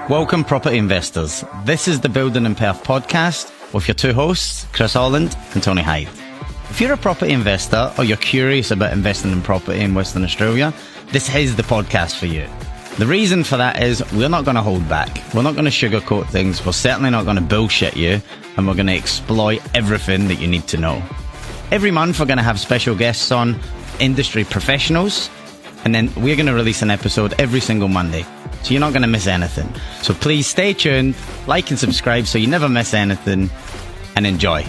Welcome, property investors. This is the Building in Perth podcast with your two hosts, Chris Holland and Tony Hyde. If you're a property investor or you're curious about investing in property in Western Australia, this is the podcast for you. The reason for that is we're not going to hold back. We're not going to sugarcoat things. We're certainly not going to bullshit you, and we're going to exploit everything that you need to know. Every month, we're going to have special guests on, industry professionals, and then we're going to release an episode every single Monday. So you're not going to miss anything. So please stay tuned, like and subscribe so you never miss anything, and enjoy.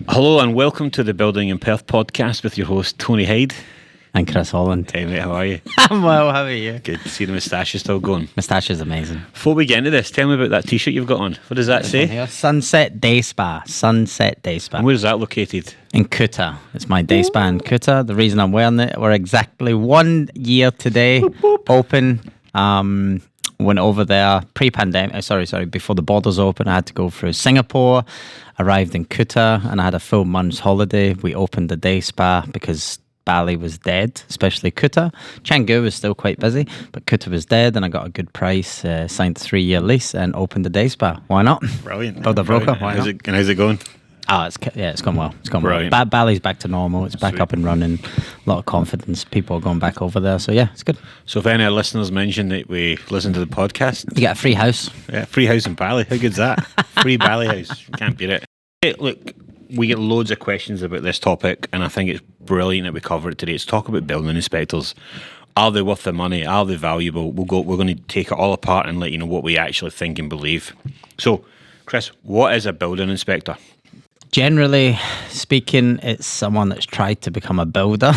Hello and welcome to the Building in Perth podcast with your host Tony Hyde. And Chris Holland. Hey mate, how are you? I'm well, how are you? Good to see the moustache is still going. Moustache is amazing. Before we get into this, tell me about that t-shirt you've got on. What does that say? Here, Sunset Day Spa. Sunset Day Spa. And where's that located? In Kuta. It's my day spa in Kuta. The reason I'm wearing it, we're exactly 1 year today. Open. Went over there pre-pandemic. Before the borders open, I had to go through Singapore. Arrived in Kuta and I had a full month's holiday. We opened the day spa because Bali was dead, especially Kuta. Canggu was still quite busy, but Kuta was dead, and I got a good price, signed a 3-year lease, and opened the day spa. Why not? Brilliant. Build a broker. Why not? How's it going? It's gone well. It's gone Brilliant. well. Bali's back to normal. It's back Sweet. up and running. A lot of confidence. People are going back over there. So yeah, it's good. So if any of our listeners mention that we listen to the podcast, You get a free house. yeah, free house in Bali. How good's that? Free Bali house. You can't beat it. Hey, look, we get loads of questions about this topic, and I think it's brilliant that we cover it today. It's talk about building inspectors. Are they worth the money? Are they valuable? We're going to take it all apart and let you know what we actually think and believe. So, Chris, what is a building inspector? Generally speaking, it's someone that's tried to become a builder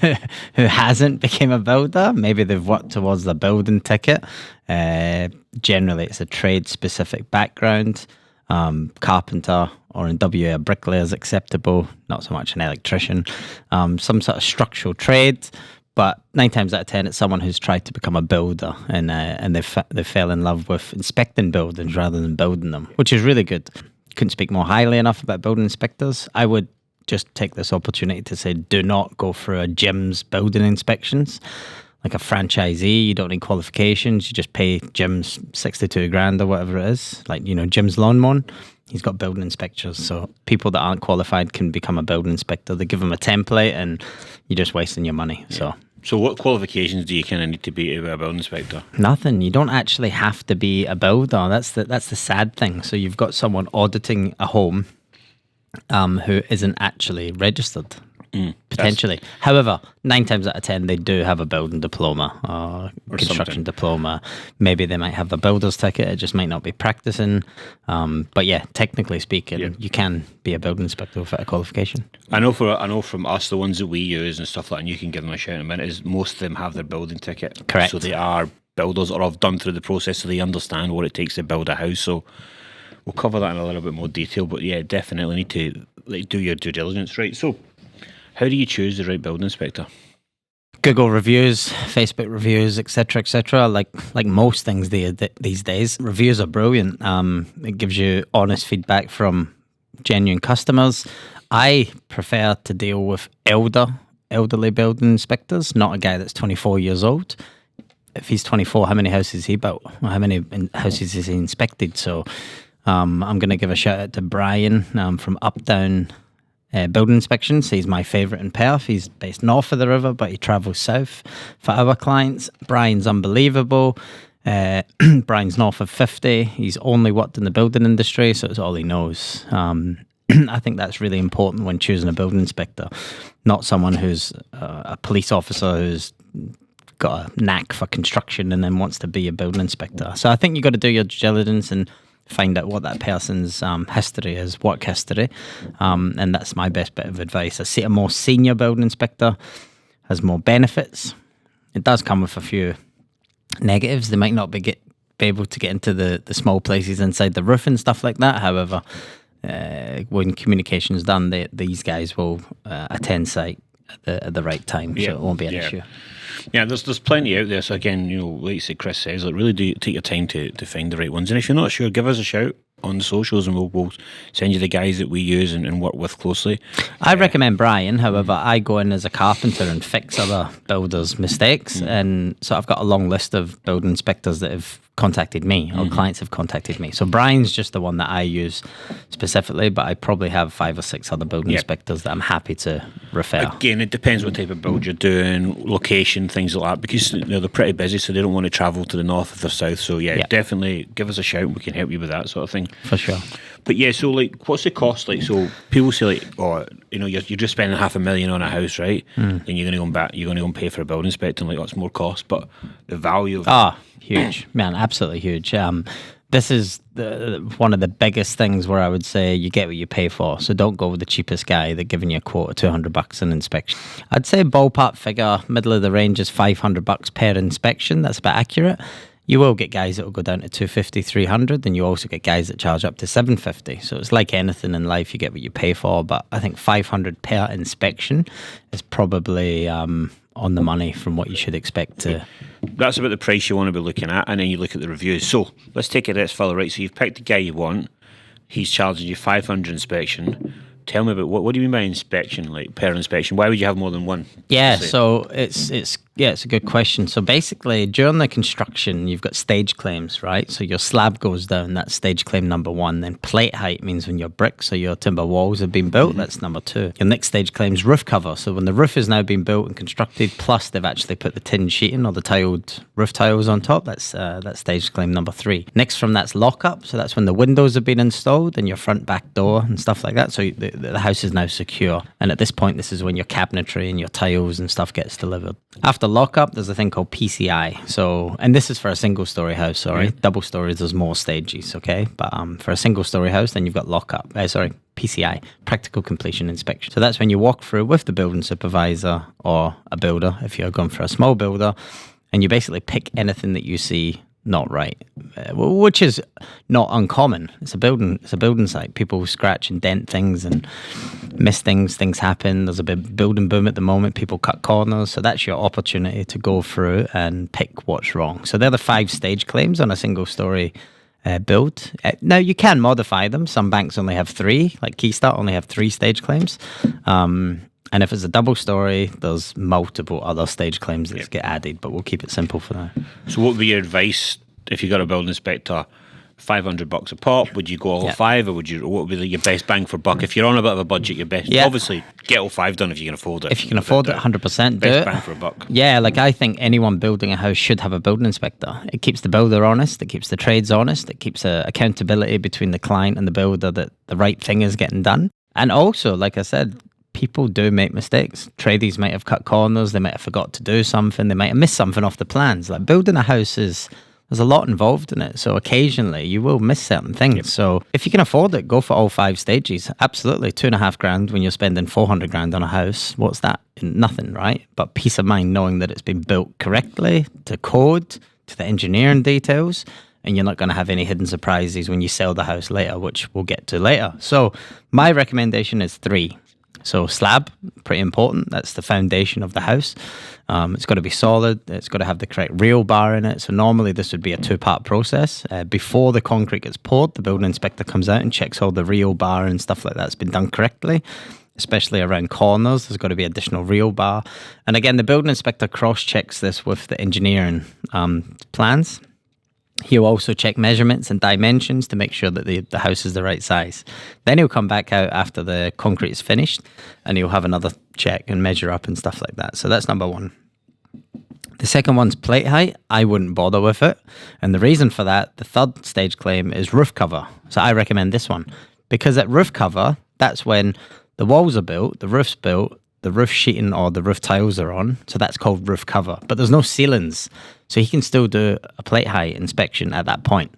who hasn't become a builder. Maybe they've worked towards the building ticket. Generally, it's a trade-specific background. Carpenter, or in WA, a bricklayer is acceptable, not so much an electrician. Some sort of structural trade, but 9 times out of 10, it's someone who's tried to become a builder, and they fell in love with inspecting buildings rather than building them, which is really good. Couldn't speak more highly enough about building inspectors. I would just take this opportunity to say, do not go through a gym's building inspections. Like a franchisee, you don't need qualifications. You just pay Jim's 62 grand or whatever it is. Like, Jim's lawn mowing, he's got building inspectors. So people that aren't qualified can become a building inspector. They give them a template and you're just wasting your money. Yeah. So what qualifications do you kind of need to be to be a building inspector? Nothing. You don't actually have to be a builder. That's the sad thing. So you've got someone auditing a home who isn't actually registered. Potentially. However, 9 times out of 10, they do have a building diploma or construction something. Diploma. Maybe they might have the builder's ticket. It just might not be practicing. But yeah, technically speaking, you can be a building inspector without a qualification. I know from us, the ones that we use and stuff like that, and you can give them a shout in a minute, is most of them have their building ticket. Correct. So they are builders or have done through the process, so they understand what it takes to build a house. So we'll cover that in a little bit more detail. But yeah, definitely need to do your due diligence, right? So how do you choose the right building inspector? Google reviews, Facebook reviews, etc., etc. Like most things these days, reviews are brilliant. It gives you honest feedback from genuine customers. I prefer to deal with elderly building inspectors, not a guy that's 24 years old. If he's 24, how many houses has he built? How many houses has he inspected? So I'm going to give a shout out to Brian from Updown Building Inspections. He's my favourite in Perth. He's based north of the river, but he travels south for our clients. Brian's unbelievable. Brian's north of 50. He's only worked in the building industry, so it's all he knows. I think that's really important when choosing a building inspector, not someone who's a police officer who's got a knack for construction and then wants to be a building inspector. So I think you've got to do your due diligence and find out what that person's history is, work history, and that's my best bit of advice. I see a more senior building inspector has more benefits. It does come with a few negatives. They might not be able to get into the small places inside the roof and stuff like that. However, when communication is done, these guys will attend site at the right time, so it won't be an issue. Yeah, there's plenty out there. So again, like you say, Chris says, really do take your time to find the right ones. And if you're not sure, give us a shout. on the socials, and we'll send you the guys that we use and work with closely. I recommend Brian. However, I go in as a carpenter and fix other builders' mistakes. And so I've got a long list of building inspectors that have contacted me, or clients have contacted me. So Brian's just the one that I use specifically, but I probably have 5 or 6 other building inspectors that I'm happy to refer. Again, it depends what type of build you're doing, location, things like that, because they're pretty busy, so they don't want to travel to the north or the south. So definitely give us a shout. We can help you with that sort of thing. For sure. But yeah, so like, what's the cost? Like, so people say like, oh, you're just spending $500,000 on a house, right? Then you're going to go back, you're going to go and pay for a building inspector, and like, that's more cost. But the value of huge, man, absolutely huge. This is one of the biggest things where I would say you get what you pay for. So don't go with the cheapest guy that giving you a quote of $200 an inspection. I'd say ballpark figure, middle of the range is $500 per inspection. That's about accurate. You will get guys that will go down to $250, $300, and you also get guys that charge up to $750. So it's like anything in life, you get what you pay for. But I think $500 per inspection is probably on the money from what you should expect to. That's about the price you want to be looking at, and then you look at the reviews. So let's take it as further, right? So you've picked the guy you want. He's charging you $500 inspection. Tell me about what do you mean by inspection, like per inspection? Why would you have more than one? Yeah, so it's a good question. So basically, during the construction, you've got stage claims, right? So your slab goes down, that's stage claim number 1. Then plate height means when your bricks or your timber walls have been built, that's number 2. Your next stage claim is roof cover. So when the roof is now being built and constructed, plus they've actually put the tin sheeting or the tiled roof tiles on top, that's stage claim number 3. Next from that's lockup. So that's when the windows have been installed and your front back door and stuff like that. So the house is now secure. And at this point, this is when your cabinetry and your tiles and stuff gets delivered. After lockup, there's a thing called PCI. So, and this is for a single story house, sorry. Double stories, there's more stages, okay? But for a single story house, then you've got lockup. PCI, practical completion inspection. So that's when you walk through with the building supervisor or a builder, if you're going for a small builder, and you basically pick anything that you see not right, which is not uncommon. It's a building site. People scratch and dent things and miss things. Things happen. There's a big building boom at the moment. People cut corners. So that's your opportunity to go through and pick what's wrong. So they're the 5 stage claims on a single story build. Now you can modify them. Some banks only have 3, like Keystart only have 3 stage claims. And if it's a double story, there's multiple other stage claims that get added, but we'll keep it simple for now. So what would be your advice if you got a building inspector? $500 a pop? Would you go all 5, or what would be your best bang for buck? If you're on a bit of a budget, your best. Obviously, get all 5 done if you can afford it. If you can afford it, 100%. Best bang for a buck. Yeah, like I think anyone building a house should have a building inspector. It keeps the builder honest. It keeps the trades honest. It keeps accountability between the client and the builder that the right thing is getting done. And also, like I said, people do make mistakes. Tradies might have cut corners. They might have forgot to do something. They might have missed something off the plans. Like building a house there's a lot involved in it. So occasionally you will miss certain things. So if you can afford it, go for all 5 stages. Absolutely. $2,500 when you're spending $400,000 on a house. What's that? Nothing, right? But peace of mind knowing that it's been built correctly to code, to the engineering details, and you're not going to have any hidden surprises when you sell the house later, which we'll get to later. So my recommendation is 3. So slab, pretty important. That's the foundation of the house. It's got to be solid. It's got to have the correct real bar in it. So normally this would be a 2-part process. Before the concrete gets poured, the building inspector comes out and checks all the real bar and stuff like that's been done correctly, especially around corners. There's got to be additional real bar. And again, the building inspector cross-checks this with the engineering plans. He'll also check measurements and dimensions to make sure that the house is the right size. Then he'll come back out after the concrete is finished and he'll have another check and measure up and stuff like that. So that's number 1. The second one's plate height. I wouldn't bother with it. And the reason for that, the 3rd stage claim is roof cover. So I recommend this one because at roof cover, that's when the walls are built, the roof's built, the roof sheeting or the roof tiles are on. So that's called roof cover, but there's no ceilings. So he can still do a plate height inspection at that point.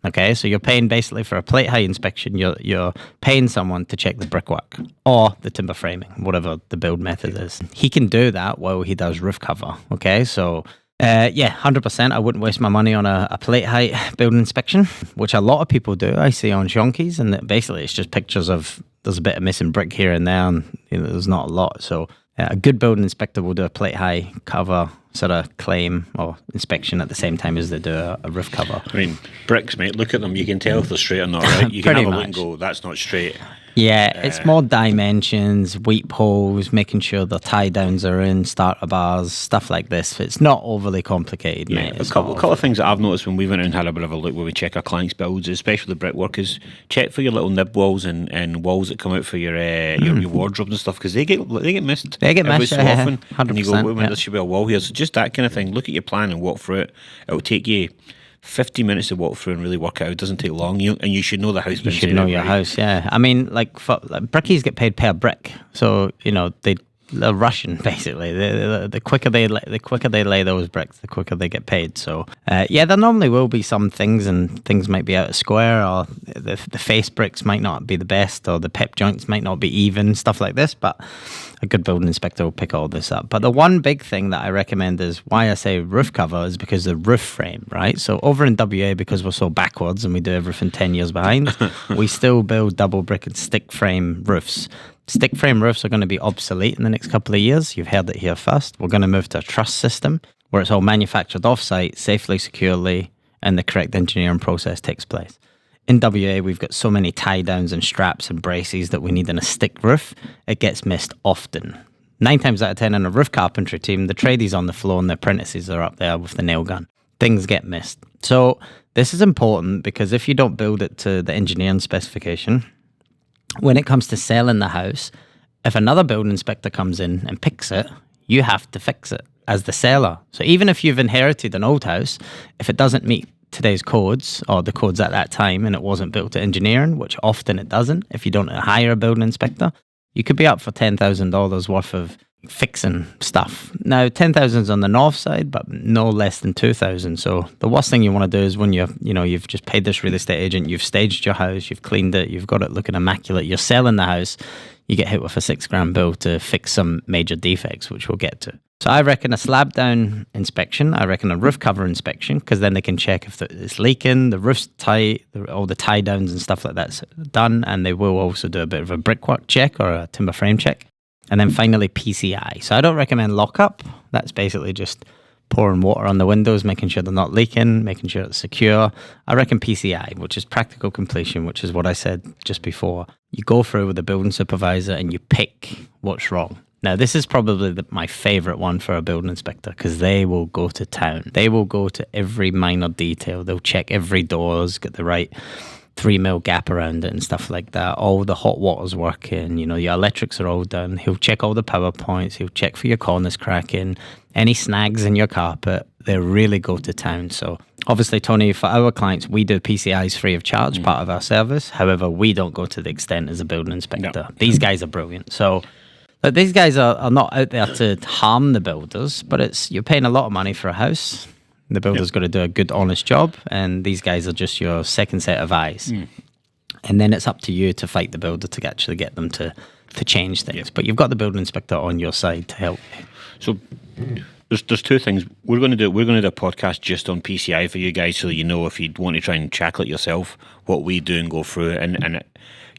Okay, so you're paying basically for a plate height inspection. You're paying someone to check the brickwork or the timber framing, whatever the build method is. He can do that while he does roof cover. Okay, so 100%. I wouldn't waste my money on a plate height building inspection, which a lot of people do. I see on Shonkies, and basically it's just pictures of there's a bit of missing brick here and there, and there's not a lot. So a good building inspector will do a plate height cover sort of claim or inspection at the same time as they do a roof cover. I mean, bricks, mate, look at them. You can tell if they're straight or not, right? You can Pretty have a look much. and go, that's not straight. Yeah, it's more dimensions, weep holes, making sure the tie downs are in, starter bars, stuff like this. It's not overly complicated, mate. A couple of things that I've noticed when we went and had a bit of a look where we check our clients' builds, especially the brickwork, is check for your little nib walls and walls that come out for your wardrobe and stuff, because they get missed. They get every missed, so often. 100%. And you go, wait a minute, there should be a wall here. So just that kind of thing. Look at your plan and walk through it. It'll take you 50 minutes to walk through and really work it out. It doesn't take long. And you should know the house. You should know your house, yeah. I mean, like brickies get paid per brick, so they're Russian basically. The quicker they lay those bricks, the quicker they get paid. So there normally will be some things, and things might be out of square, or the face bricks might not be the best, or the pep joints might not be even, stuff like this. But a good building inspector will pick all this up. But the one big thing that I recommend is why I say roof cover is because the roof frame, right? So over in WA, because we're so backwards and we do everything 10 years behind, we still build double brick and stick frame roofs. Stick frame roofs are going to be obsolete in the next couple of years. You've heard it here first. We're going to move to a truss system where it's all manufactured off-site, safely, securely, and the correct engineering process takes place. In WA, we've got so many tie downs and straps and braces that we need in a stick roof, it gets missed often. 9 times out of 10 in a roof carpentry team, the tradies on the floor and the apprentices are up there with the nail gun. Things get missed. So this is important because if you don't build it to the engineering specification, when it comes to selling the house, if another building inspector comes in and picks it, you have to fix it as the seller. So even if you've inherited an old house, if it doesn't meet today's codes or the codes at that time and it wasn't built to engineering, which often it doesn't, if you don't hire a building inspector, you could be up for $10,000 worth of fixing stuff. Now, 10,000 is on the north side, but no less than 2,000. So the worst thing you want to do is when you've just paid this real estate agent, you've staged your house, you've cleaned it, you've got it looking immaculate, you're selling the house, you get hit with a $6,000 bill to fix some major defects, which we'll get to. So I reckon a slab down inspection, I reckon a roof cover inspection, because then they can check if it's leaking, the roof's tight, all the tie downs and stuff like that's done, and they will also do a bit of a brickwork check or a timber frame check. And then finally PCI. So I don't recommend lockup. That's basically just pouring water on the windows, making sure they're not leaking, making sure it's secure. I reckon PCI, which is practical completion, which is what I said just before. You go through with the building supervisor and you pick what's wrong. Now, this is probably my favourite one for a building inspector because they will go to town. They will go to every minor detail. They'll check every doors, get the right 3 mil gap around it and stuff like that. All the hot water's working, your electrics are all done. He'll check all the power points. He'll check for your corners cracking, any snags in your carpet. They really go to town. So obviously, Tony, for our clients, we do PCIs free of charge, part of our service. However, we don't go to the extent as a building inspector. No. These guys are brilliant. So these guys are not out there to harm the builders, but you're paying a lot of money for a house. The builder's got to do a good, honest job, and these guys are just your second set of eyes. And then it's up to you to fight the builder to actually get them to change things. But you've got the building inspector on your side to help. So there's 2 things we're going to do. We're going to do a podcast just on PCI for you guys, so you know if you want to try and tackle it yourself, what we do and go through it. And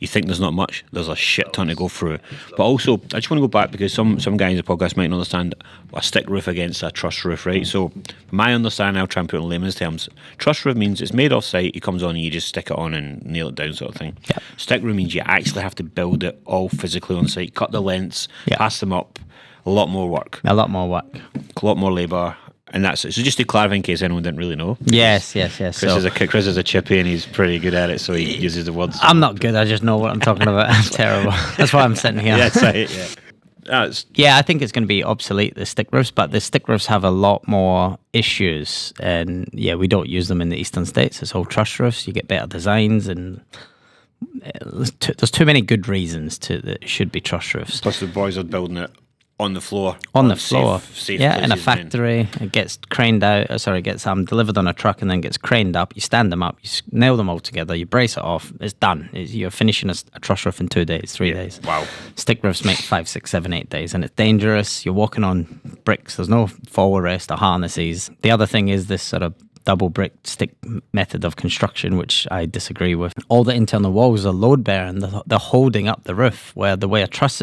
you think there's not much, there's a shit ton to go through. But also, I just want to go back because some guys in the podcast might not understand a stick roof against a truss roof, right? So, my understanding, I'll try and put it in layman's terms. Truss roof means it's made off site, it comes on and you just stick it on and nail it down, sort of thing. Yeah. Stick roof means you actually have to build it all physically on site, cut the lengths, pass them up. A lot more work. A lot more labour. And that's it. So just to clarify in case anyone didn't really know. Yes. Chris is a chippy and he's pretty good at it, so he uses the words. I'm not good. I just know what I'm talking about. I'm terrible. That's why I'm sitting here. That's right, yeah. I think it's going to be obsolete, the stick roofs, but the stick roofs have a lot more issues. And we don't use them in the eastern states. It's all truss roofs. You get better designs and there's too many good reasons that it should be truss roofs. Plus the boys are building it on the floor. Safe in a factory. It gets craned out. It gets delivered on a truck and then gets craned up. You stand them up, you nail them all together, you brace it off. It's done. You're finishing a truss roof in 2 days, 3 days. Wow. Stick roofs make 5, 6, 7, 8 days, and it's dangerous. You're walking on bricks. There's no forward rest or harnesses. The other thing is this sort of double brick stick method of construction, which I disagree with. All the internal walls are load bearing; they're holding up the roof. Where the way a truss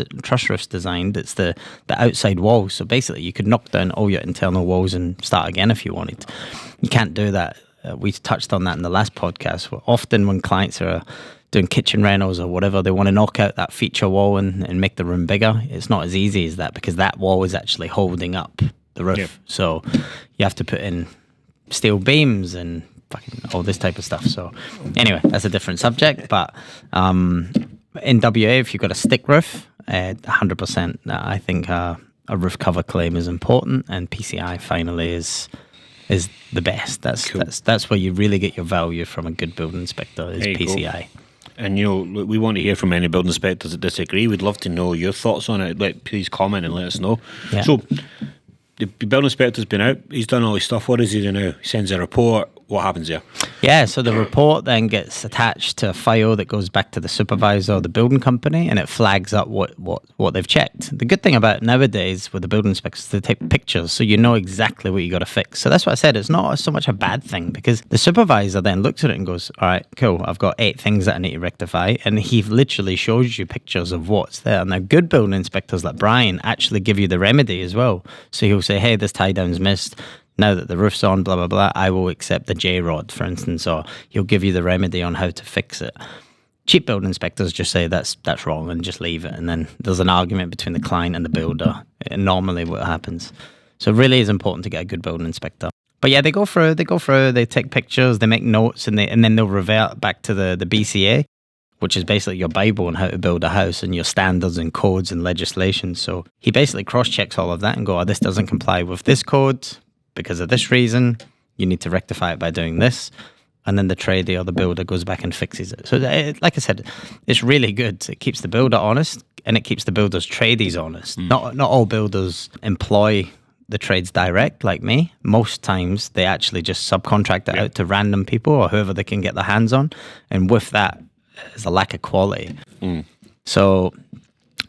roof's designed, it's the outside walls. So basically, you could knock down all your internal walls and start again if you wanted. You can't do that. We touched on that in the last podcast. Often when clients are doing kitchen rentals or whatever, they want to knock out that feature wall and make the room bigger. It's not as easy as that because that wall is actually holding up the roof. Yep. So you have to put in steel beams and fucking all this type of stuff. So anyway, that's a different subject. But in WA, if you've got a stick roof, 100%, I think a roof cover claim is important, and PCI finally is the best. That's cool. That's where you really get your value from a good building inspector is PCI. Go. And we want to hear from any building inspectors that disagree. We'd love to know your thoughts on it. Please comment and let us know. Yeah. So the building inspector's been out. He's done all his stuff. What does he do now? He sends a report. What happens there? Yeah, so the report then gets attached to a file that goes back to the supervisor or the building company, and it flags up what they've checked. The good thing about nowadays with the building inspectors is they take pictures, so you know exactly what you got to fix. So that's what I said. It's not so much a bad thing because the supervisor then looks at it and goes, all right, cool, I've got 8 things that I need to rectify, and he literally shows you pictures of what's there. Now, good building inspectors like Brian actually give you the remedy as well. So he'll say, hey, this tie down's missed. Now that the roof's on, blah, blah, blah, I will accept the J-rod, for instance, or he'll give you the remedy on how to fix it. Cheap building inspectors just say that's wrong and just leave it. And then there's an argument between the client and the builder. Normally what happens. So it really is important to get a good building inspector. But yeah, they go through, they take pictures, they make notes, and then they'll revert back to the BCA, which is basically your Bible on how to build a house and your standards and codes and legislation. So he basically cross-checks all of that and go, this doesn't comply with this code, because of this reason, you need to rectify it by doing this. And then the tradie or the builder goes back and fixes it. So like I said, it's really good. It keeps the builder honest and it keeps the builder's tradies honest. Not all builders employ the trades direct like me. Most times they actually just subcontract it out to random people or whoever they can get their hands on. And with that, there's a lack of quality. So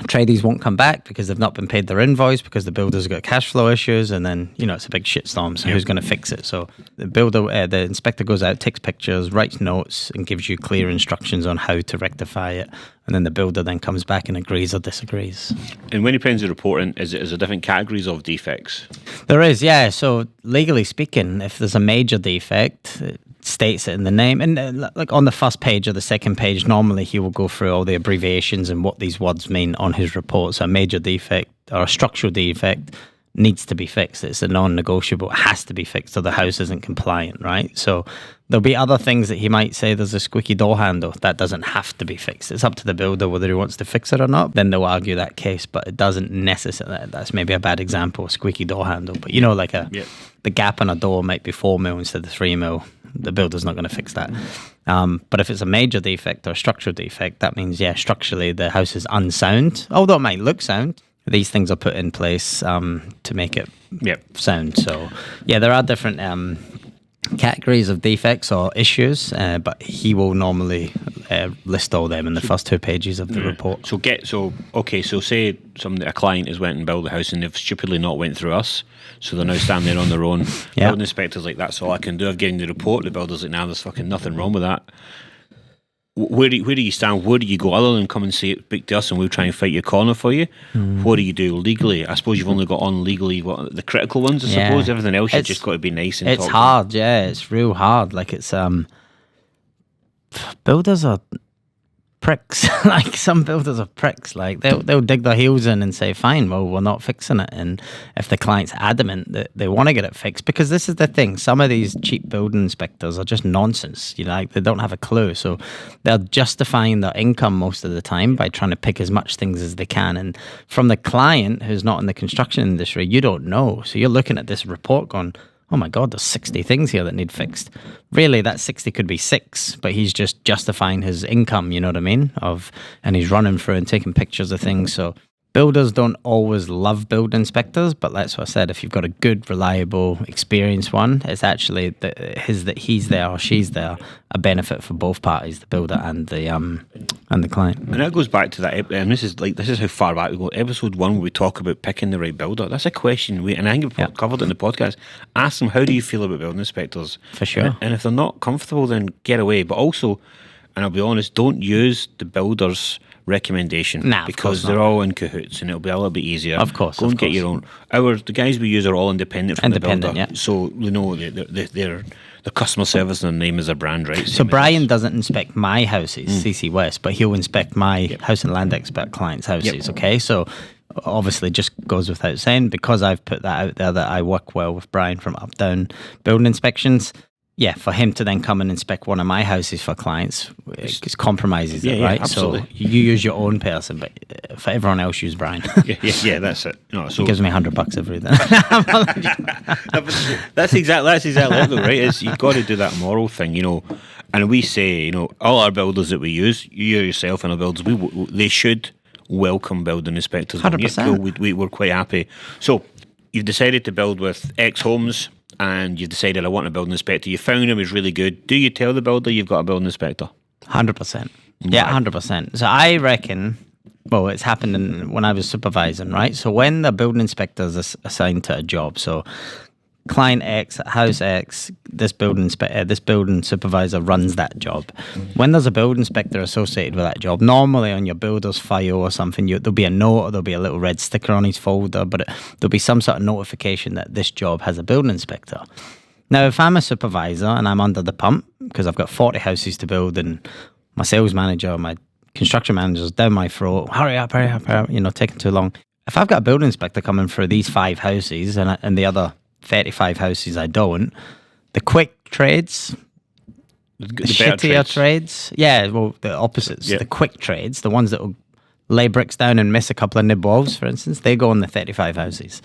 tradies won't come back because they've not been paid their invoice because the builder's got cash flow issues, and then it's a big shitstorm. So who's going to fix it? So the inspector goes out, takes pictures, writes notes, and gives you clear instructions on how to rectify it. And then the builder then comes back and agrees or disagrees. And when he pens the report in, is there different categories of defects? There is, yeah. So legally speaking, if there's a major defect, it states it in the name. And like on the first page or the second page, normally he will go through all the abbreviations and what these words mean on his report. So a major defect or a structural defect needs to be fixed. It's a non-negotiable. It has to be fixed or the house isn't compliant, right? So there'll be other things that he might say. There's a squeaky door handle. That doesn't have to be fixed. It's up to the builder whether he wants to fix it or not. Then they'll argue that case, but it doesn't necessarily. That's maybe a bad example, a squeaky door handle. But like the gap on a door might be 4 mil instead of 3 mil. The builder's not going to fix that. But if it's a major defect or a structural defect, that means, structurally the house is unsound. Although it might look sound, these things are put in place to make it sound. So, there are different categories of defects or issues, but he will normally list all them in the first 2 pages of the report. So say a client has went and built the house and they've stupidly not went through us, so they're now standing there on their own. Building inspectors like, that's all I can do. I've getting the report. The builder's like, there's fucking nothing wrong with that. Where do you stand? Where do you go other than come and say it, speak to us and we'll try and fight your corner for you? What do you do legally? I suppose you've only got on legally the critical ones, I suppose. Everything else you've just got to be nice and it's hard, it's real hard. Like it's builders are pricks. Like some builders are pricks. Like they'll dig their heels in and say, fine, well, we're not fixing it. And if the client's adamant that they want to get it fixed, because this is the thing, some of these cheap building inspectors are just nonsense. Like they don't have a clue. So they're justifying their income most of the time by trying to pick as much things as they can. And from the client who's not in the construction industry, you don't know. So you're looking at this report going, oh my God, there's 60 things here that need fixed. Really, that 60 could be 6, but he's just justifying his income, you know what I mean? And he's running through and taking pictures of things. So Builders don't always love building inspectors, but that's what I said. If you've got a good, reliable, experienced one, it's actually that he's there or she's there a benefit for both parties, the builder and the client. And that goes back to that, and this is how far back we go. Episode 1, where we talk about picking the right builder. That's a question and I think we've covered it in the podcast. Ask them, how do you feel about building inspectors? For sure. And if they're not comfortable, then get away. But also, and I'll be honest, don't use the builder's recommendation because they're all in cahoots, and it'll be a little bit easier. Of course, go and get your own. The guys we use are all independent from the builder, yeah. so you know they're the customer service and their name is a brand, right? So Brian doesn't inspect my houses, CC West, but he'll inspect my house and land expert clients' houses. Okay, so obviously just goes without saying, because I've put that out there that I work well with Brian from Up Down Building Inspections. Yeah, for him to then come and inspect one of my houses for clients, it compromises it, right? Absolutely. So you use your own person, but for everyone else, use Brian. yeah, that's it. No, so he gives me $100 every day. That's exactly it, though, right? Is you've got to do that moral thing, you know. And we say, you know, all our builders that we use, you yourself and our builders, they should welcome building inspectors. 100%. We're quite happy. So you've decided to build with X Homes, and you've decided I want a building inspector. You found him, he's really good. Do you tell the builder you've got a building inspector? 100%. Yeah, 100%. So I reckon, well, it's happened when I was supervising, right? So when the building inspector is assigned to a job, so client X, house X, this building supervisor runs that job. When there's a building inspector associated with that job, normally on your builder's file or something, there'll be a note or there'll be a little red sticker on his folder, but there'll be some sort of notification that this job has a building inspector. Now, if I'm a supervisor and I'm under the pump because I've got 40 houses to build and my sales manager, my construction manager's down my throat, hurry up, taking too long. If I've got a building inspector coming through these 5 houses and the other 35 houses I don't, the quick trades, the shittier trades, the opposites, the quick trades, the ones that will lay bricks down and miss a couple of nib walls, for instance, they go on the 35 houses.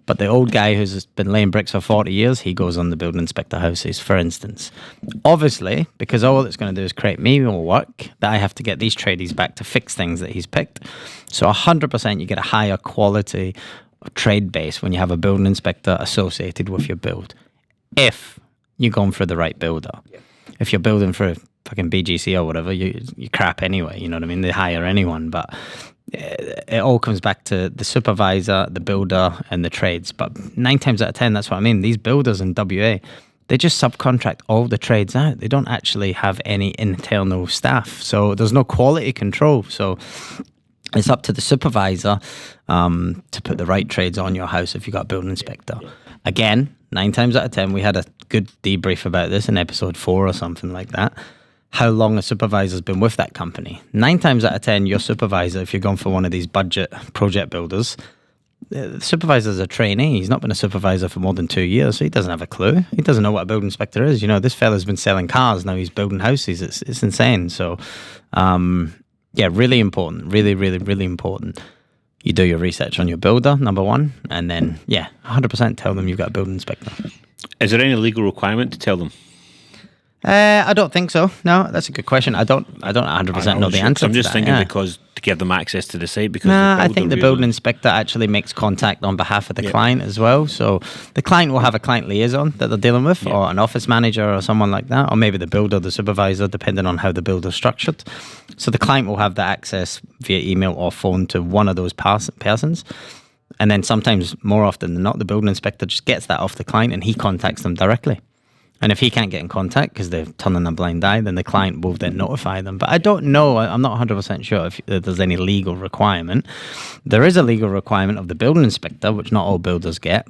But the old guy who's been laying bricks for 40 years, he goes on the building inspector houses, for instance. Obviously, because all it's going to do is create me more work, that I have to get these tradies back to fix things that he's picked. So 100% you get a higher quality trade base when you have a building inspector associated with your build, if you're going for the right builder. If you're building for a fucking BGC or whatever, you crap anyway, you know what I mean? They hire anyone, but it all comes back to the supervisor, the builder, and the trades. But 9 times out of 10, that's what I mean. These builders in WA, they just subcontract all the trades out. They don't actually have any internal staff, so there's no quality control. So it's up to the supervisor to put the right trades on your house if you've got a building inspector. Again, 9 times out of 10, we had a good debrief about this in episode 4 or something like that. How long a supervisor's been with that company. 9 times out of 10, your supervisor, if you're going for one of these budget project builders, the supervisor's a trainee. He's not been a supervisor for more than 2 years, so he doesn't have a clue. He doesn't know what a building inspector is. You know, this fella's been selling cars, now he's building houses. It's insane. So, really important. Really, really, really important. You do your research on your builder, number one, and then, 100% tell them you've got a building inspector. Is there any legal requirement to tell them? I don't think so. No, that's a good question. I don't 100% know the answer. I'm just thinking because to give them access to the site. Because I think the building inspector actually makes contact on behalf of the client as well. So the client will have a client liaison that they're dealing with, or an office manager or someone like that, or maybe the builder, the supervisor, depending on how the builder's structured. So the client will have the access via email or phone to one of those persons. And then sometimes, more often than not, the building inspector just gets that off the client and he contacts them directly. And if he can't get in contact because they're turning a blind eye, then the client will then notify them. But I don't know, I'm not 100% sure if there's any legal requirement. There is a legal requirement of the building inspector, which not all builders get.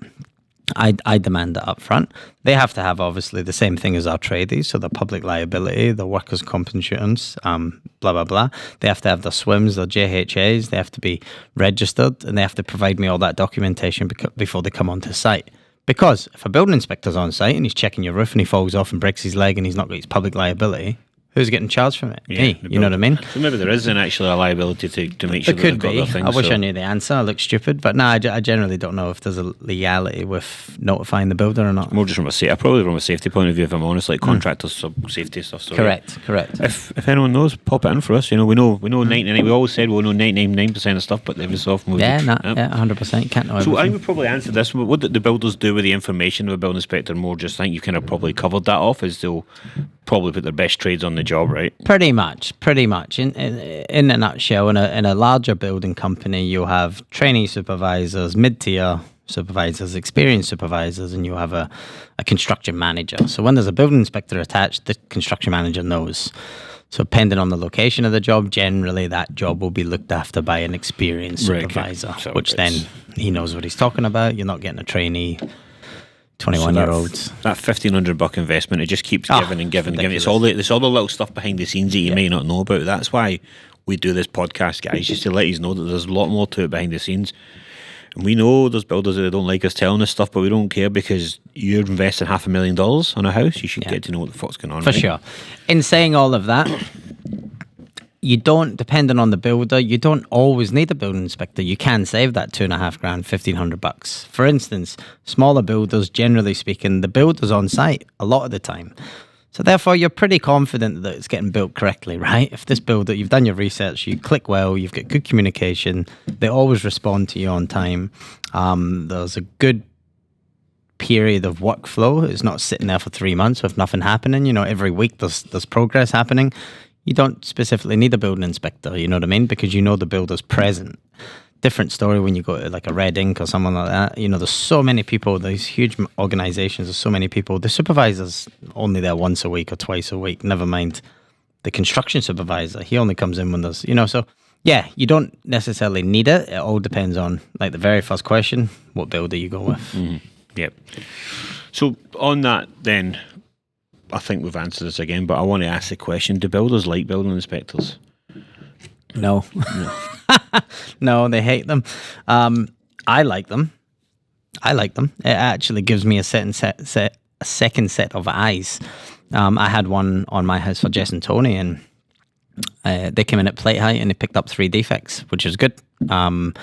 I demand that up front. They have to have, obviously, the same thing as our tradies, so the public liability, the workers' comp insurance, blah, blah, blah. They have to have their SWIMs, their JHAs, they have to be registered, and they have to provide me all that documentation before they come onto site. Because if a building inspector's on site and he's checking your roof and he falls off and breaks his leg and he's not got his public liability, Who's getting charged from it? Yeah, Me. You know what I mean? So maybe there isn't actually a liability to make sure There that they've could got be. their things. I wish I knew the answer. I look stupid, but no, I generally don't know if there's a legality with notifying the builder or not. More just from probably from a safety point of view, if I'm honest, like contractors, safety stuff. So Correct. If anyone knows, pop it in for us. You know, we know 99. We always said we know 99% of stuff, but every so often we 100%. You can't know everything. So I would probably answer this. What did the builders do with the information of a building inspector? More just think you kind of probably covered that off, as they'll probably put their best trades on the job, right? Pretty much. In a nutshell, in a larger building company, you'll have trainee supervisors, mid-tier supervisors, experienced supervisors, and you have a construction manager. So when there's a building inspector attached, the construction manager knows. So depending on the location of the job, generally that job will be looked after by an experienced supervisor, okay. So which then he knows what he's talking about. You're not getting a trainee 21-year-olds. That $1,500 investment, it just keeps giving and giving and giving. It's all the little stuff behind the scenes that you may not know about. That's why we do this podcast, guys, just to let you know that there's a lot more to it behind the scenes. And we know there's builders that don't like us telling us stuff, but we don't care, because you're investing $500,000 on a house. You should get to know what the fuck's going on. For sure. In saying all of that, you don't, depending on the builder, you don't always need a building inspector. You can save that $2,500, $1,500. For instance, smaller builders, generally speaking, the builder's on site a lot of the time. So therefore, you're pretty confident that it's getting built correctly, right? If this builder, you've done your research, you click well, you've got good communication, they always respond to you on time. There's a good period of workflow. It's not sitting there for 3 months with nothing happening. You know, every week there's progress happening. You don't specifically need a building inspector, you know what I mean? Because you know the builder's present. Different story when you go to like a Red Ink or someone like that. You know, there's so many people, these huge organizations, there's so many people. The supervisor's only there once a week or twice a week, never mind the construction supervisor. He only comes in when there's, you know, so yeah, you don't necessarily need it. It all depends on, like the very first question, what builder you go with. Mm-hmm. Yep. So on that then, I think we've answered this again, but I want to ask the question, do builders like building inspectors? No. No, they hate them. I like them. It actually gives me a second set of eyes. I had one on my house for Jess and Tony, and they came in at plate height and they picked up 3 defects, which is good. And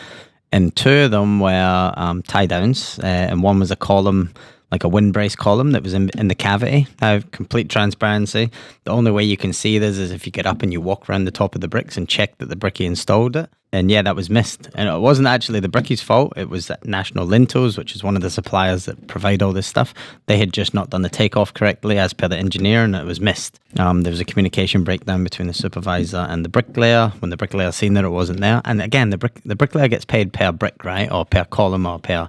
2 of them were tie downs, and one was a column, like a wind brace column that was in the cavity. Now, complete transparency. The only way you can see this is if you get up and you walk around the top of the bricks and check that the brickie installed it. And yeah, that was missed. And it wasn't actually the brickie's fault. It was National Lintels, which is one of the suppliers that provide all this stuff. They had just not done the takeoff correctly as per the engineer, and it was missed. There was a communication breakdown between the supervisor and the bricklayer. When the bricklayer seen that it wasn't there. And again, the bricklayer gets paid per brick, right? Or per column or per...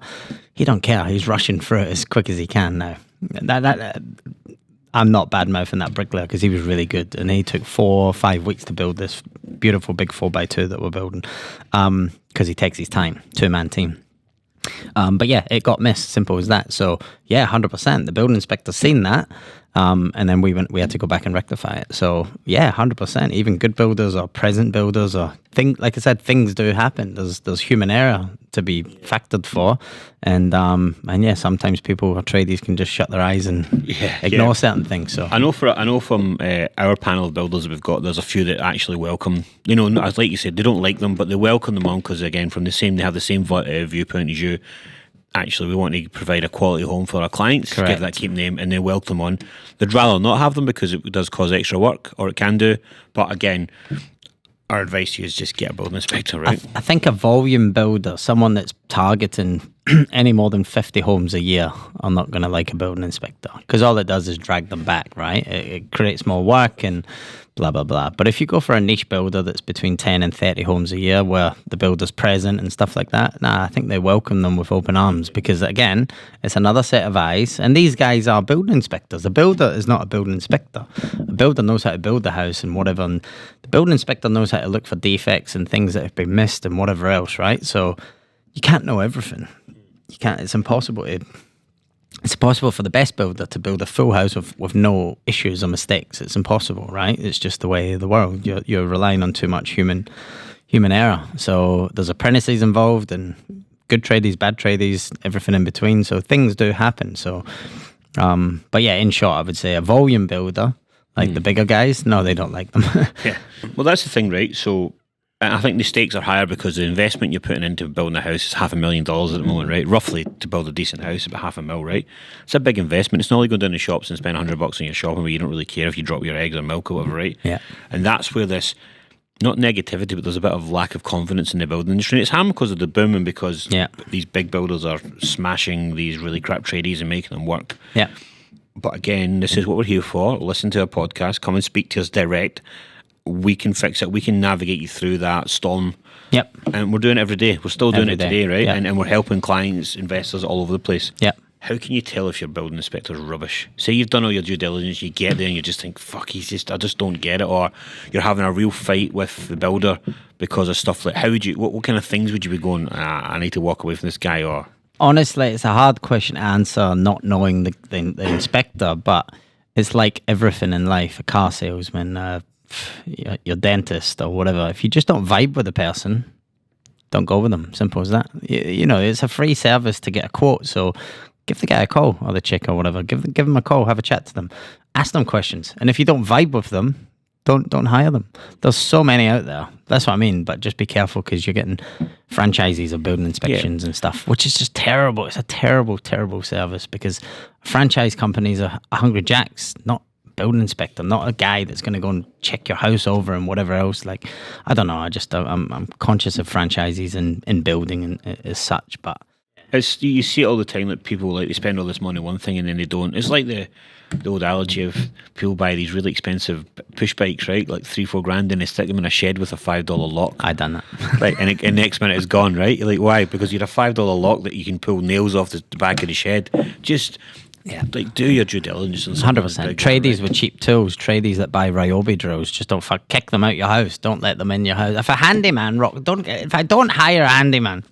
He don't care. He's rushing through it as quick as he can now. I'm not bad-mouthing that bricklayer because he was really good, and he took 4 or 5 weeks to build this beautiful big 4x2 that we're building, because he takes his time, 2-man team. But yeah, it got missed, simple as that. So yeah, 100%. The building inspector seen that, and then we had to go back and rectify it. So yeah, 100%. Even good builders or present builders or like I said, things do happen. There's human error to be factored for, and yeah, sometimes people or tradies can just shut their eyes and ignore certain things. So I know from our panel of builders that we've got, there's a few that actually welcome. You know, as like you said, they don't like them, but they welcome them on because again, they have the same viewpoint as you. Actually, we want to provide a quality home for our clients, Correct. give that keep name, and they welcome them on. They'd rather not have them because it does cause extra work, or it can do. But again, our advice to you is just get a building inspector, right? I think a volume builder, someone that's targeting any more than 50 homes a year, are not going to like a building inspector because all it does is drag them back, right? It creates more work and blah, blah, blah. But if you go for a niche builder that's between 10 and 30 homes a year where the builder's present and stuff like that, I think they welcome them with open arms because, again, it's another set of eyes. And these guys are building inspectors. A builder is not a building inspector. A builder knows how to build the house and whatever. And the building inspector knows how to look for defects and things that have been missed and whatever else, right? So you can't know everything. You can't. It's impossible to... It's impossible for the best builder to build a full house with no issues or mistakes. It's impossible, right? It's just the way of the world. You're relying on too much human error. So there's apprentices involved and good tradies, bad tradies, everything in between. So things do happen. So, but yeah, in short, I would say a volume builder Like the bigger guys, no, they don't like them. Yeah. Well, that's the thing, right? So I think the stakes are higher because the investment you're putting into building a house is $500,000 at the moment, right? Roughly, to build a decent house, about $500,000, right? It's a big investment. It's not like going down to shops and spend $100 on your shopping where you don't really care if you drop your eggs or milk or whatever, right? Yeah. And that's where this, not negativity, but there's a bit of lack of confidence in the building industry. And it's happened because of the boom and because these big builders are smashing these really crap tradies and making them work. Yeah. But again, this is what we're here for. Listen to our podcast. Come and speak to us direct. We can fix it. We can navigate you through that storm. Yep. And we're doing it every day. We're still doing Every it day. today, right? Yep. And we're helping clients, investors all over the place. Yep. How can you tell if your building inspector's rubbish? Say you've done all your due diligence, you get there and you just think, fuck, I just don't get it. Or you're having a real fight with the builder because of stuff like, what kind of things would you be going, I need to walk away from this guy? Or honestly, it's a hard question to answer not knowing the inspector, but it's like everything in life, a car salesman, your dentist or whatever. If you just don't vibe with the person, don't go with them. Simple as that. You know, it's a free service to get a quote, so give the guy a call or the chick or whatever. Give them a call, have a chat to them, ask them questions. And if you don't vibe with them, don't hire them. There's so many out there. That's what I mean. But just be careful because you're getting franchises of building inspections and stuff, which is just terrible. It's a terrible, terrible service because franchise companies are hungry jacks, not building inspector, not a guy that's going to go and check your house over and whatever else. Like, I don't know. I'm conscious of franchises in building and as such, but. You see it all the time that people like they spend all this money on one thing and then they don't. It's like the old analogy of people buy these really expensive push bikes, right? Like $3-4 grand, and they stick them in a shed with a $5 lock. I done that. Right, and next minute it's gone, right? You're like, why? Because you had a $5 lock that you can pull nails off the back of the shed. Just like do your due diligence. 100%. Tradies with cheap tools, tradies that buy Ryobi drills, just don't kick them out your house. Don't let them in your house. If a handyman if I don't hire a handyman.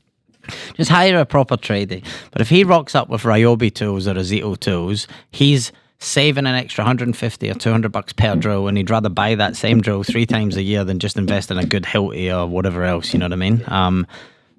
Just hire a proper tradie. But if he rocks up with Ryobi tools or Azito tools, he's saving an extra $150 or $200 per drill, and he'd rather buy that same drill 3 times a year than just invest in a good Hilti or whatever else. You know what I mean?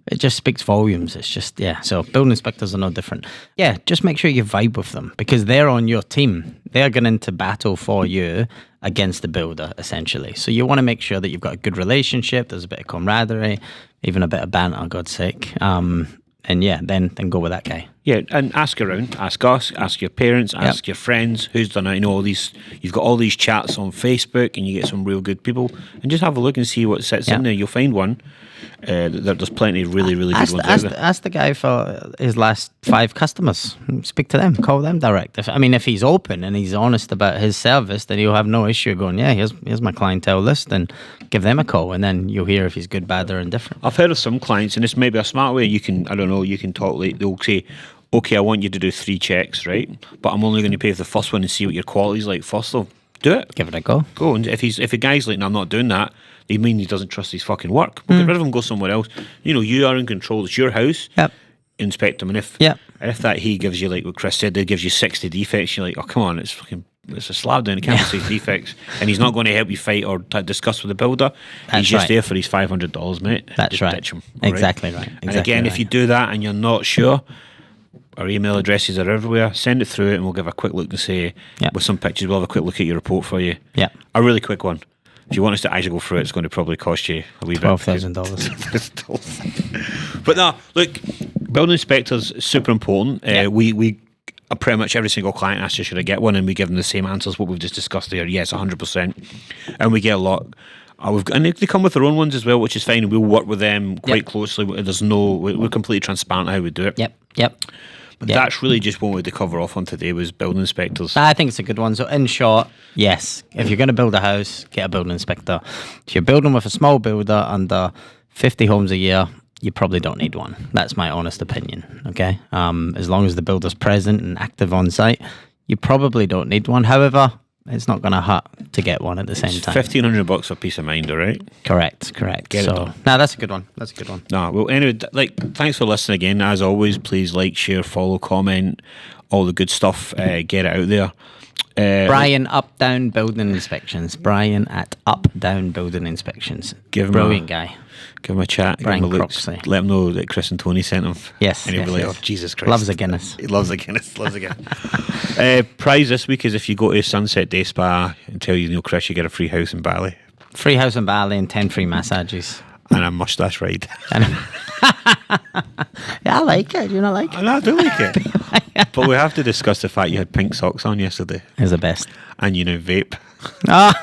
It just speaks volumes. It's just, so building inspectors are no different. Yeah, just make sure you vibe with them because they're on your team. They're going into battle for you against the builder, essentially. So you want to make sure that you've got a good relationship, there's a bit of camaraderie, even a bit of banter, God's sake. And then go with that guy. Yeah, and ask around, ask us, ask your parents, ask your friends who's done it. You know, all these. You've got all these chats on Facebook, and you get some real good people. And just have a look and see what sits in there. You'll find one. There's plenty of really, really good ones out there. Ask the guy for his last 5 customers. Speak to them. Call them direct. If he's open and he's honest about his service, then you'll have no issue going, here's my clientele list, and give them a call, and then you'll hear if he's good, bad, or indifferent. I've heard of some clients, and this may be a smart way. You can talk like they'll say, okay, I want you to do 3 checks, right? But I'm only going to pay for the first one and see what your quality's like first. So do it. Give it a go. Go. And if a guy's like, no, I'm not doing that, they mean he doesn't trust his fucking work. Well, get rid of him, go somewhere else. You know, you are in control. It's your house. Yep. Inspect them. And if that he gives you, like what Chris said, they gives you 60 defects, you're like, oh, come on, it's a slab down. He can't see defects. And he's not going to help you fight or discuss with the builder. He's just there for his $500, mate. That's just right. Ditch him. Exactly right. And again, if you do that and you're not sure, our email addresses are everywhere. Send it through it and we'll give a quick look and say, with some pictures, we'll have a quick look at your report for you. Yeah. A really quick one. If you want us to actually go through it, it's going to probably cost you a wee $12,000. But no, look, building inspectors super important. We pretty much every single client asks you should I get one, and we give them the same answers what we've just discussed there. Yes, 100%, and we get a lot. And they come with their own ones as well, which is fine. We'll work with them quite closely. We're completely transparent how we do it. Yep. But that's really just what we wanted to cover off on today was building inspectors. I think it's a good one. So in short, yes, if you're going to build a house, get a building inspector. If you're building with a small builder under 50 homes a year, you probably don't need one. That's my honest opinion, okay? As long as the builder's present and active on site, you probably don't need one. However, it's not going to hurt to get one at the same time. $1,500 for peace of mind, all right? Correct. Get it done. No, that's a good one. No, well, anyway, thanks for listening again. As always, please like, share, follow, comment. all the good stuff. Get it out there. Brian Up Down Building Inspections. Brian at Up Down Building Inspections. Brilliant guy. Give him a chat. Brian give him a Croxley. Let him know that Chris and Tony sent him. Yes. And he'll be like, yes. oh, Jesus Christ. Loves a Guinness. He loves a Guinness. Loves a Guinness. Prize this week is if you go to Sunset Day Spa and tell Chris, you get a free house in Bali. Free house in Bali and 10 free massages. And a mustache ride. Yeah, I like it. Do you not like it? I do like it. But we have to discuss the fact you had pink socks on yesterday. It's the best. And you now vape. Oh.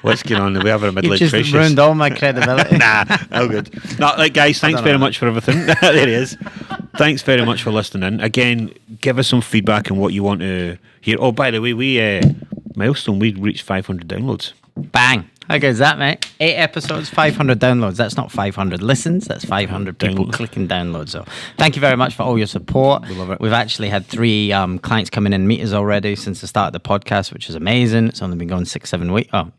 What's going on? We have a You middle-aged just crisis. ruined all my credibility. Nah, all good. No, guys, thanks very much for everything. There he is. Thanks very much for listening in. Again, give us some feedback on what you want to hear. Oh, by the way, we milestone, we reached 500 downloads. Bang. How good is that, mate? 8 episodes, 500 downloads. That's not 500 listens. That's 500 people clicking downloads. So thank you very much for all your support. We love it. We've actually had 3 clients come in and meet us already since the start of the podcast, which is amazing. It's only been going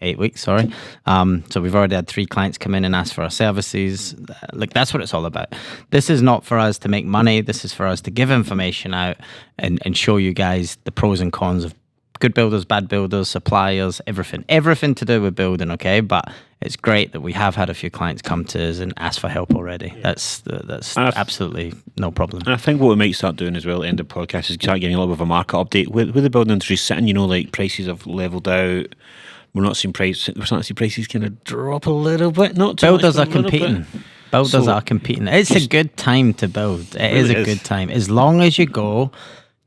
8 weeks, sorry. So we've already had 3 clients come in and ask for our services. Look, that's what it's all about. This is not for us to make money. This is for us to give information out and show you guys the pros and cons of good builders, bad builders, suppliers, everything to do with building, okay? But it's great that we have had a few clients come to us and ask for help already. Yeah. That's absolutely no problem. And I think what we might start doing as well at the end of the podcast is start getting a little bit of a market update. With the building industry sitting, like prices have levelled out. We're not seeing prices kind of drop a little bit. Not too builders much, are competing. Builders are competing. It's a good time to build. It is a good time. As long as you go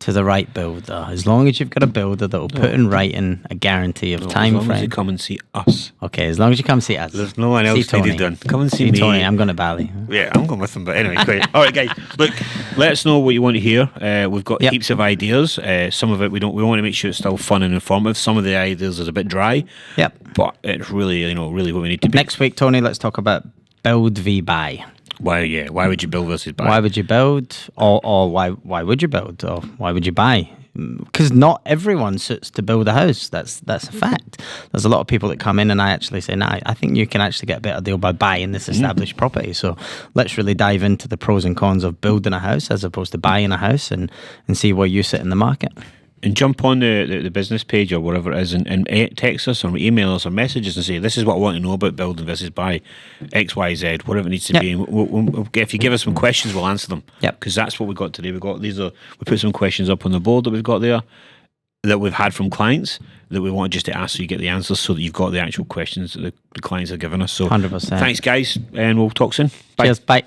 to the right builder, as long as you've got a builder that will put in writing a guarantee of time frame. As long as you come and see us. Okay, as long as you come see us. There's no one else needed done. Come and see me. Tony, I'm going to Bali. Yeah, I'm going with him, but anyway, great. All right, guys, look, let us know what you want to hear. We've got heaps of ideas. Some of it we want to make sure it's still fun and informative. Some of the ideas is a bit dry. Yep. But it's really, really what we need to be. Next week, Tony, let's talk about build v buy. Why would you build versus buy? Why would you build, or why would you build, or why would you buy? Because not everyone suits to build a house. That's a fact. There's a lot of people that come in and I actually say, nah, I think you can actually get a better deal by buying this established property. So let's really dive into the pros and cons of building a house as opposed to buying a house and see where you sit in the market. And jump on the business page or whatever it is and text us or email us or messages and say, this is what I want to know about building versus buy X, Y, Z, whatever it needs to be. And if you give us some questions, we'll answer them. Yep. Because that's what we got today. We put some questions up on the board that we've got there that we've had from clients that we want just to ask so you get the answers so that you've got the actual questions that the clients are giving us. So 100%. Thanks, guys, and we'll talk soon. Bye. Cheers. Bye.